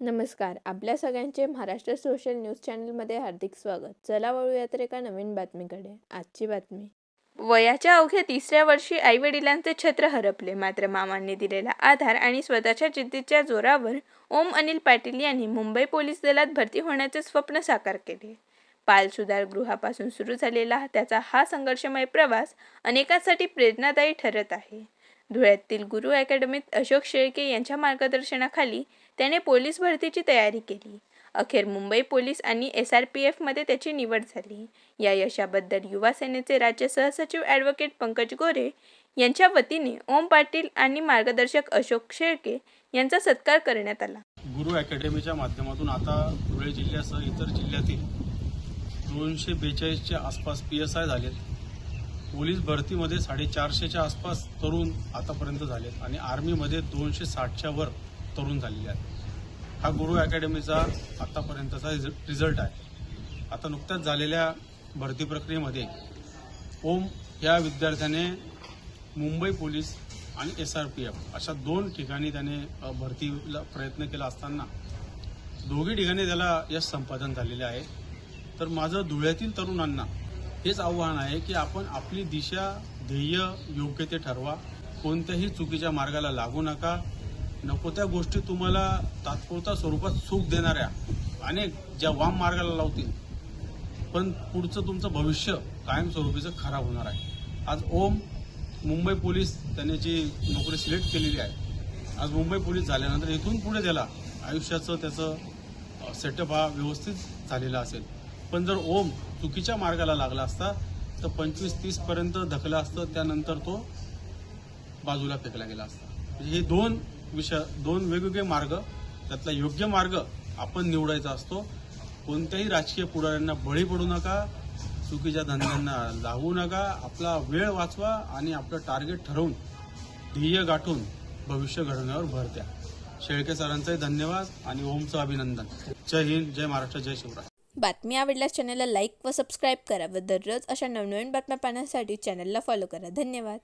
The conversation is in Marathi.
नमस्कार. आपल्या सगळ्यांचे महाराष्ट्र सोशल न्यूज चॅनलमध्ये हार्दिक स्वागत. चला वळूया तर एका नवीन बातमीकडे. आजची बातमी. वयाच्या अवघ्या 3ऱ्या वर्षी आईवडिलांचे छत्र हरपले, मात्र मामांनी दिलेला आधार आणि स्वतःच्या जिद्दीच्या जोरावर ओम अनिल पाटील यांनी मुंबई पोलीस दलात भरती होण्याचे स्वप्न साकार केले. बाल सुधार गृहापासून सुरू झालेला त्याचा हा संघर्षमय प्रवास अनेकांसाठी प्रेरणादायी ठरत आहे. धुळ्यातील गुरु अकॅडमीत अशोक शेळके यांच्या मार्गदर्शनाखाली त्याने पोलीस भरतीची तयारी केली. अखेर मुंबई पोलीस आणि SRPFमध्ये त्याची निवड झाली. या यशाबद्दल युवा सेनेचे राज्य सहसचिव ॲडव्होकेट पंकज गोरे यांच्या वतीने ओम पाटील आणि मार्गदर्शक अशोक शेळके यांचा सत्कार करण्यात आला. गुरु अकॅडमीच्या माध्यमातून आता धुळे जिल्ह्यासह इतर जिल्ह्यातील 242च्या आसपास PSI झालेत. पोलीस भरतीमध्ये 450च्या आसपास तरुण आतापर्यंत झालेत आणि आर्मीमध्ये 260च्या वर तरुण झालेले आहेत. हा गुरु अकॅडमीचा आतापर्यंतचा रिझल्ट आहे. आता नुकत्याच झालेल्या भरती प्रक्रियेमध्ये ओम या विद्यार्थ्याने मुंबई पोलीस आणि SRPF अशा 2 ठिकाणी त्याने भरतीला प्रयत्न केला असताना दोघी ठिकाणी त्याला यश संपादन झालेले आहे. तर माझं धुळ्यातील तरुणांना हेच आव्हान आहे की आपण आपली दिशा, ध्येय योग्य ते ठरवा. कोणत्याही चुकीच्या मार्गाला लागू नका. नको त्या गोष्टी तुम्हाला तात्पुरत्या स्वरूपात सुख देणाऱ्या अनेक ज्या वाम मार्गाला लावतील, पण पुढचं तुमचं भविष्य कायमस्वरूपीचं खराब होणार आहे. आज ओम मुंबई पोलीस त्याने जी नोकरी सिलेक्ट केलेली आहे, आज मुंबई पोलीस झाल्यानंतर इथून पुढे त्याला आयुष्याचं त्याचं सेटअप हा व्यवस्थित झालेला असेल. पण जर ओम चुकीच्या मार्गाला लागला असता तर 25-30 पर्यंत धकला असतं, त्यानंतर तो बाजूला फेकला गेला असता. हे दोन वेगवेगळे मार्ग, त्यातला योग्य मार्ग आपण निवडायचा असतो. कोणत्याही राजकीय पुढाऱ्यांना बळी पडू नका, चुकीच्या धंद्यांना लागू नका. आपला वेळ वाचवा आणि आपलं टार्गेट ठरवून ध्येय गाठून भविष्य घडवण्यावर भर द्या. शेळके सरांचाही धन्यवाद आणि ओमचं अभिनंदन. जय हिंद, जय महाराष्ट्र, जय शिवराय. बातमी आवडल्यास चॅनलला लाईक व सबस्क्राईब करा व दररोज अशा नवनवीन बातम्या पाहण्यासाठी चॅनलला फॉलो करा. धन्यवाद.